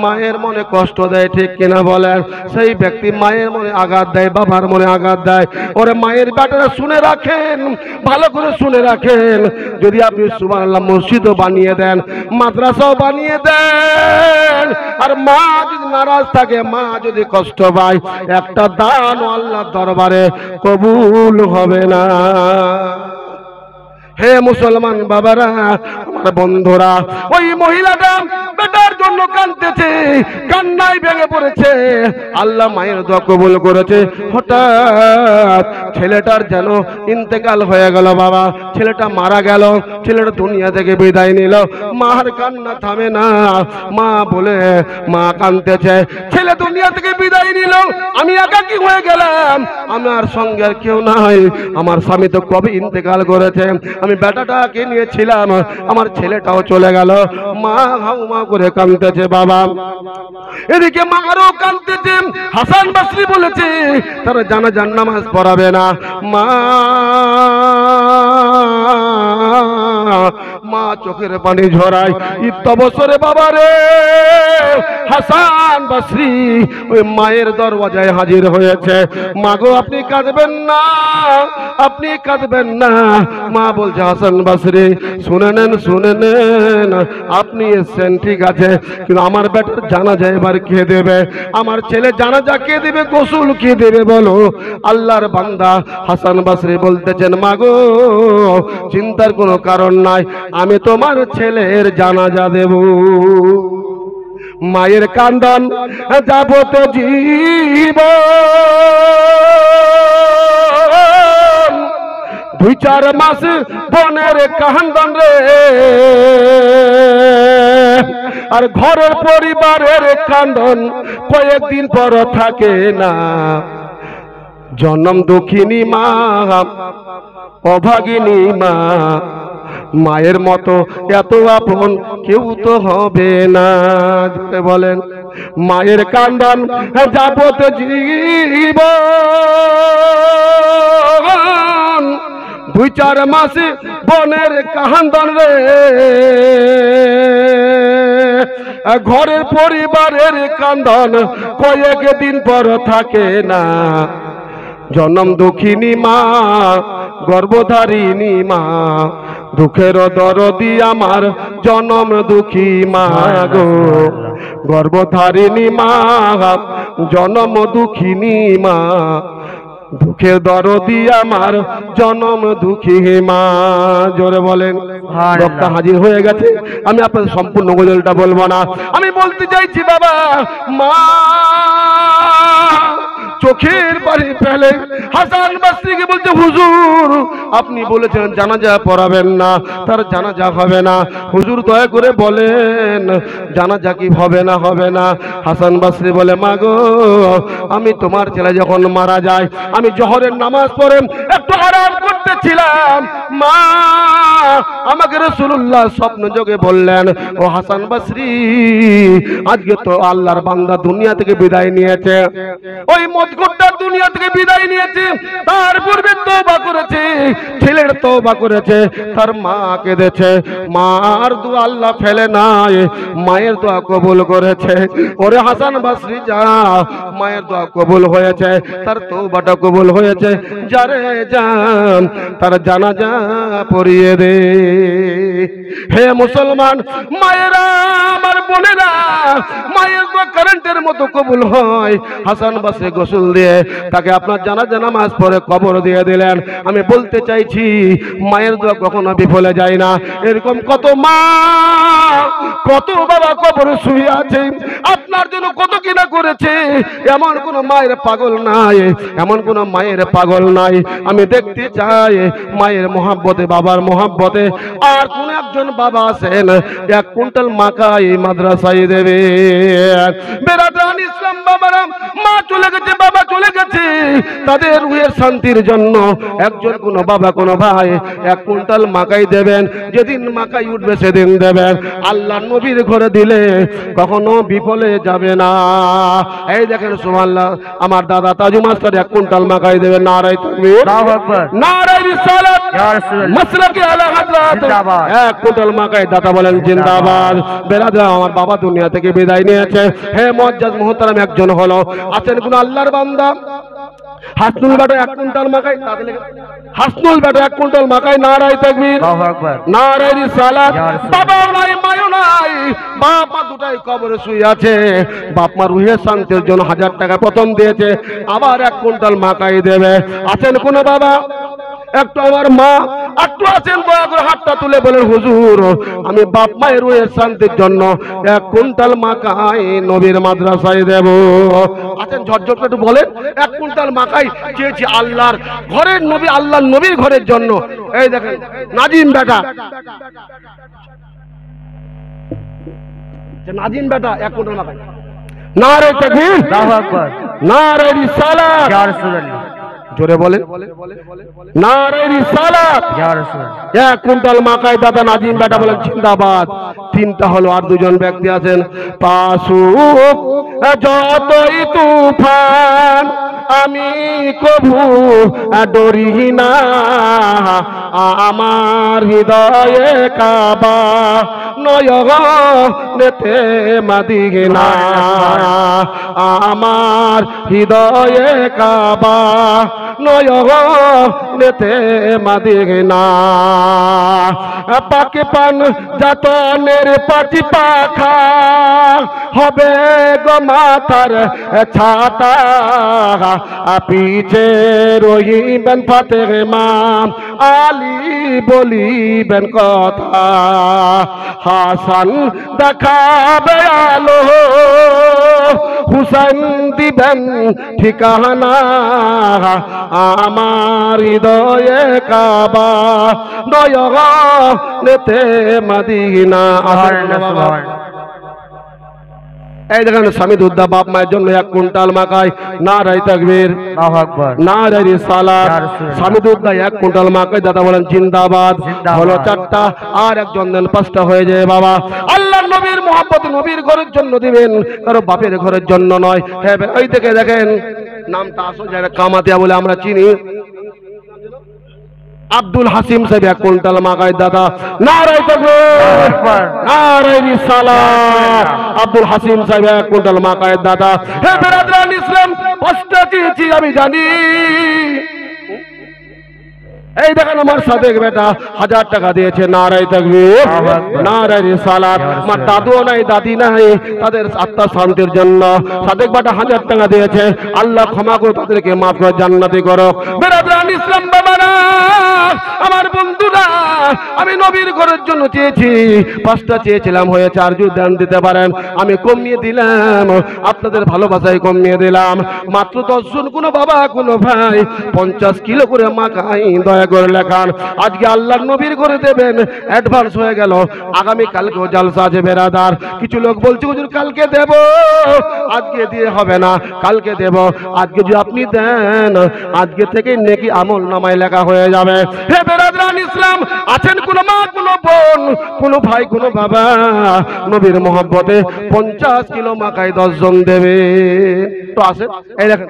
S1: মায়ের মনে কষ্ট দেয়, ঠিক কিনা বলেন? সেই ব্যক্তি মায়ের মনে আঘাত দেয়, বাবার মনে আঘাত দেয়। ওরে মায়ের বেটারা শুনে রাখেন, ভালো করে শুনে রাখেন, যদি আপনি সুবহানাল্লাহ মসজিদও বানিয়ে দেন, মাদ্রাসাও বানিয়ে দেন, আর মা যদি নারাজ থাকে, মা যদি কষ্ট পায়, একটা দান আল্লাহর দরবারে কবুল হবে না। হে মুসলমান বাবারা, আমার বন্ধুরা, ওই মহিলাটা বেটার জন্য কাঁদতেছে, কান্নায় ভেঙে পড়েছে। আল্লাহ মায়ের দোয়া কবুল করেছে। হঠাৎ ছেলেটার যেন ইন্তেকাল হয়ে গেল। বাবা, ছেলেটা মারা গেল, ছেলেটা দুনিয়া থেকে বিদায় নিল। মার কান্না থামে না। মা বলে মা কাঁদতেছে, ছেলে দুনিয়া থেকে বিদায় নিল, আমি একাকী হয়ে গেলাম, আমার সঙ্গে আর কেউ নাই। আমার স্বামী তো কবে ইন্তেকাল করেছে, আমি বেটাটাকে নিয়েছিলাম, আমার ছেলেটাও চলে গেল। মা হাউমা করে কাঁদতেছে। বাবা, এদিকে মা আরো কাঁদতেছে। হাসান বসরি বলেছে তারা জানাজার নামাজ পড়াবে না। মা চোখের পানি ঝরায়। ইত্তবসরে বাবা রে, হাসান বসরি ওই মায়ের দরওয়াজায় হাজির হয়েছে। মা গো, আপনি কাঁদবেন না, আপনি কাঁদবেন না। মা বলছে, হাসান বসরি শুনে নেন, শুনে নেন, আপনি এসছেন ঠিক আছে, কিন্তু আমার বেটার জানাজা এবার কে দেবে? আমার ছেলে জানাজা কে দেবে, গোসল কে দেবে বলো? আল্লাহর বান্দা হাসান বসরি বলতেছেন, মা গো চিন্তার কোনো কারণ নাই, আমি তোমার ছেলের জানাজা দেব। মায়ের কান্দন যাবত জীবন, 2-4 মাস বনের কান্দন রে, আর ঘরের পরিবারের কান্দন কয়েকদিন পর থাকে না। জনম দুঃখিনী মা, অভাগিনী মা, মায়ের মতো এত আপন কেউ তো হবে না। বলেন, মায়ের কান্দন যাবত জীবন, 2-4 মাস বনের কান্দন রে, ঘরের পরিবারের কান্দন কয়েকদিন পর থাকে না। জনম দুঃখিনী মা, গর্ভধারিণী মা, দুঃখের দরদি আমার জনম দুঃখী মা গো, গর্ভধারিণী মা, জনম দুঃখিনী মা, দুঃখের দরদি আমার জনম দুঃখী মা। জোরে বলেন। বক্তা হাজির হয়ে গেছে, আমি আপনাদের সম্পূর্ণ গজলটা বলবো না। আমি বলতে চাইছি বাবা, মা চোখের পানি ফেলে হাসান বসরিকে বলছে, হুজুর আপনি বলেছেন জানাজা পড়াবেন না, তার জানাজা হবে না, হুজুর দয়া করে বলেন জানাজা কি হবে না হবে না? হাসান বসরি বলে, মা গো আমি তোমার ছেলে যখন মারা যায়, আমি জোহরের নামাজ পড়ে একটু আরাম করতেছিলাম, মা আমাকে রাসূলুল্লাহ স্বপ্ন যোগে বললেন, ও হাসান বসরি আজকে তো আল্লাহর বান্দা দুনিয়া থেকে বিদায় নিয়েছে, ওই মদখোরটা দুনিয়া থেকে বিদায় নিয়েছে, তার পূর্বে তওবা করেছে, ছেলের তওবা করেছে, তার মা কেঁদেছে, মার দোয়া আল্লাহ ফেলে নাই, মায়ের দোয়া কবুল করেছে। ওরে হাসান বসরি যা, মায়ের দোয়া কবুল হয়েছে, তার তওবাটা কবুল হয়েছে, যারে যান তার জানাজা পড়িয়ে দে। হে মুসলমান মায়েরা, আমার বোনেরা, মায়ের দোয়া কারেন্টের মতো কবুল হয়। হাসান বসরি গোসল দিয়ে তাকে আপনার জানাজা নামাজ পড়ে কবর দিয়ে দিলেন। আমি বলতে চাইছি মায়ের দোয়া কখনো বিফলে যায় না। এরকম কত মা, কত বাবা কবরে শুয়ে আছে, আপনার জন্য কত কিনা করেছে। এমন কোন মায়ের পাগল নাই, এমন কোন মায়ের পাগল নাই। আমি দেখতে চাই মায়ের মহাব্বতে, বাবার মহাব্বতে আর কোন একজন বাবা আছেন 1 কুইন্টাল মাকাই মাদ্রাসায় দেবে। বেরাদান ইসলাম বাবারা, মা চলে গেছে, বাবা চলে গেছে, তাদের রুহের শান্তির জন্য একজন কোন বাবা কোন ভাই 1 কুইন্টাল মাকাই দেবেন। যেদিন মাকাই উঠবে সেদিন দেবেন। আল্লাহ নবীর ঘরে দিলে কখনো বিফলে যাবে না। এই দেখেন সুবহানাল্লাহ, আমার দাদা তাজু মাস্টার 1 কুইন্টাল মাকাই দেবেন। নারায়ে তাকবীর, আল্লাহু আকবার, নারায়ে রিসালাত, ইয়া রাসূলুল্লাহ, মাসলাকে আলা হযরত, জিন্দাবাদ। 1 কুইন্টাল মাকাই দাতা বলেন জিন্দাবাদ। বেরাদা, আমার বাবা দুনিয়া থেকে বিদায় নিয়েছে। হে মুআজ্জাজ মুহতারাম একজন হলো, আছেন কোন আল্লাহর বান্দা হাসনুল বেটা 1 কুইন্টাল মাকাই, হাসনুল বেটা 1 কুইন্টাল মাকাই। নারায়ে তাকবীর, আল্লাহু আকবার, নারায়ে রিসালাত। বাবা নাই, মায়ও নাই, বাপ মা দুটাই কবরে শুয়ে আছে। বাপ মা রুহের শান্তির জন্য 1000 টাকা প্রথম দিয়েছে, আবার 1 কুইন্টাল মাকাই দেবে। আছেন কোন বাবা একটু আমার মা একটু আছেন, দয়া করে হাতটা তুলে বলেন হুজুর আমি বাপ মায়ের রুহের শান্তির জন্য 1 কুইন্টাল মাকাই নবীর মাদ্রাসায় দেব। আছেন ঝরঝর করে একটু বলেন 1 কুইন্টাল মাকাই চেয়েছি আল্লাহর ঘরের নবী, আল্লাহর নবীর ঘরের জন্য। এই দেখেন নাজিম বেটা, নাজিম বেটা 1 কুইন্টাল মাকাই। নারে তাকবীর,
S2: আল্লাহু আকবার,
S1: নারে রিসালাত,
S2: ইয়া রাসূলুল্লাহ,
S1: জোরে বলেন নারে রিসালাত,
S2: ইয়া রাসূলুল্লাহ।
S1: 1 কুইন্টাল মাকাই দাদা নাজিম বেটা বলেন জিন্দাবাদ। 3টা হলো, আর 2জন ব্যক্তি আছেন। পাশু যতই তুফান আমি কবু ডরি না, আমার হৃদয়ে কাবা নয়নেতে মদিনা, আমার হৃদয়ে কাবা নয়নেতে মদিনা। পাকে পান যাতনের পাটি পাখা হবে গো মাথার ছাতা, পিছে রহিবেন ফাতেমা আলী বলিবেন কথা, হাসান দেখাবে আলো হুসেন দিবেন ঠিকানা, আমার হৃদয়ে কাবা নয়নেতে মদিনা। এই দেখেন স্বামীদুদ্দা বাপ মায়ের জন্য 1 কুইন্টাল মাকাই। নারায়ে তাকবীর,
S2: আল্লাহু আকবার,
S1: নারায়ে রিসালাত। স্বামীদুদ্দা 1 কুইন্টাল মাকাই দাদা বলেন জিন্দাবাদ। হলো 4টা, আর একজন দেন 5টা হয়ে যায় বাবা। আল্লাহর নবীর মহব্বত নবীর ঘরের জন্য দিবেন, কারো বাপের ঘরের জন্য নয়। হ্যাঁ ওই থেকে দেখেন নামটা আসো যারা কামাতিয়া বলে আমরা চিনি, আব্দুল হাসিম সাহেব 1 কুইন্টাল মাকাই দাদা। নারায়ে তাকবীর, নারায়ে রিসালাত। আব্দুল হাসিম সাহেব 1 কুইন্টাল মাকাই দাদা। হে বেরাদরান ইসলাম, 5টা চেয়েছি আমি জানি। এই দেখেন আমার সাদেক বেটা 1000 টাকা দিয়েছে। নারায়ে তাকবীর, নারায়ে রিসালাত। আমার দাদুও নাই দাদি নাই, তাদের আত্মা শান্তির জন্য সাদেক বেটা 1000 টাকা দিয়েছে। আল্লাহ ক্ষমা করে তাদেরকে মাফ করে জান্নাতি করো। বেরাদরান ইসলাম বাবারা, আমার বন্ধুরা, আমি নবীর ঘরের জন্য চেয়েছি, 5টা চেয়েছিলাম হয়েছে, আর যদি দান দিতে পারেন আমি কমিয়ে দিলাম, আপনাদের ভালোবাসায় কমিয়ে দিলাম। মাত্র 10 জন, কোনো বাবা কোনো ভাই 50 কিলো করে মাকাই দয়া করে লেখান। আজকে আল্লাহর নবীর ঘরে দেবেন, অ্যাডভান্স হয়ে গেল। আগামী কালকেও জালসা আছে বেরাদার। কিছু লোক বলছে হুজুর কালকে দেব, আজকে দিয়ে হবে না, কালকে দেব। আজকে যদি আপনি দেন, আজকে থেকে নেকি আমল নামায় লেখা হয়ে যাবে। হে বেরাদরান ইসলাম, আছেন কোনো মা কোনো বোন কোনো ভাই কোনো বাবা নবীর মহব্বতে 50 কিলো মাকাই 10 জন দেবে তো আসেন। এই দেখেন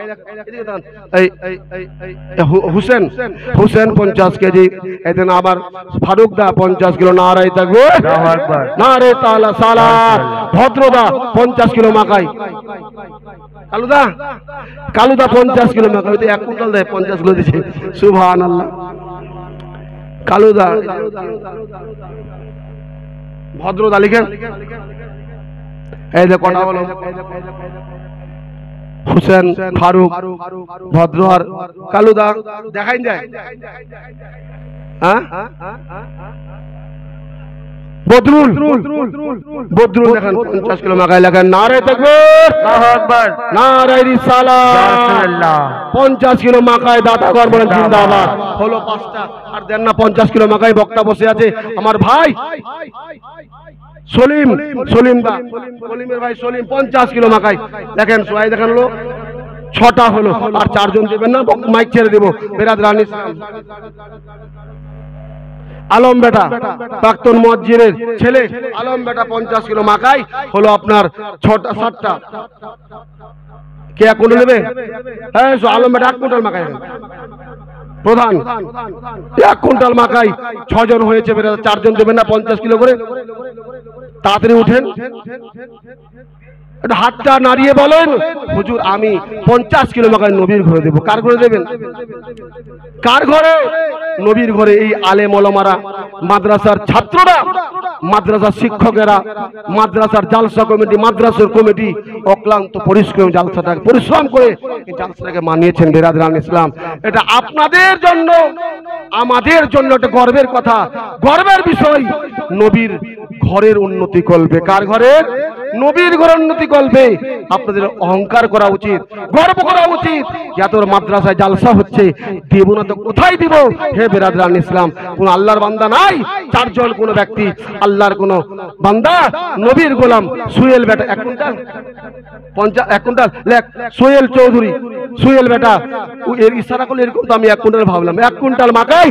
S1: হুসেন, হুসেন 50 কেজি। এই দেন আবার ফারুক দা 50 কিলো। নারায়ে তাকবীর, নারে তাআলা সালাত। ভদ্রদা 50 কিলো মাকাই। কালুদা, কালুদা 50 কিলো মাকাই। 1 কুইন্টাল দেয়, 50 কিলো দিচ্ছে। সুবহানাল্লাহ। কালুদা, ভদ্রদা লিখেন। এই যে কটা বলো, হুসেন, ফারুক, ভদ্র আর কালুদা দেখাই যায়। হ্যাঁ বদরুল, বদরুল দেখেন 50 কিলো মাকাই লেখেন। নারায়ে তাকবীর, আল্লাহু আকবার, নারায়ে রিসালাত। 50 কিলো মাকাই দাতা ঘর বলেন জিন্দাবাদ। হলো 5টা, আর দেন না 50 কিলো মাকাই। বক্তা বসে আছে আমার ভাই সলিম, সলিম দা, সলিমের ভাই সলিম 50 কিলো মাকাই দেখেন। সোয়াই দেখেন হলো 6টা হলো, আর 4 জন দেবেন না, মাইক ছেড়ে দেব। বেরাদরান ইসলাম, আলম বেটা প্রাক্তন মুয়াজ্জিনের ছেলে আলম বেটা 50 কিলো মাকাই হলো আপনার 6টা 7টা। কে কোন নেবে? হ্যাঁ আলম বেটা 1 কুইন্টাল মাকাই প্রধান, 1 কুইন্টাল মাকাই 6 জন হয়েছে। 4 জন দেবেন না 50 কিলো করে। তাড়াতাড়ি উঠেন। এটা হাতটা নাড়িয়ে বলেন, হুজুর আমি 50 কিলো মাকায় নবীর ঘরে দেবো। কার ঘরে দেবেন? কার ঘরে? নবীর ঘরে। এই আলেম ওলামারা, মাদ্রাসার ছাত্ররা, মাদ্রাসার শিক্ষকেরা, মাদ্রাসার জালসা কমিটি, মাদ্রাসার কমিটি অক্লান্ত পরিশ্রম করে এই জালসাটাকে মানিয়েছেন বিরাদরান ইসলাম। এটা আপনাদের জন্য, আমাদের জন্য একটা গর্বের কথা, গর্বের বিষয়। নবীর ঘরের উন্নতি করবে। কার ঘরের? নবীর ঘরের উন্নতি করবে। আপনাদের অহংকার করা উচিত, গর্ব করা উচিত। এত মাদ্রাসায় জালসা হচ্ছে, দেব না তো কোথায় দিব? হে বিরাদরান ইসলাম, কোন আল্লাহর বান্দা নাই? 4 জন কোন ব্যক্তি, আল্লাহর কোন বান্দা, নবীর গোলাম সুহেল বেটা 1 কুইন্টাল 1 কুইন্টাল লেখ, সোহেল চৌধুরী, সোহেল বেটা এর ইশারা করলে এরকম, তো আমি 1 কুইন্টাল ভাবলাম, 1 কুইন্টাল মাকাই।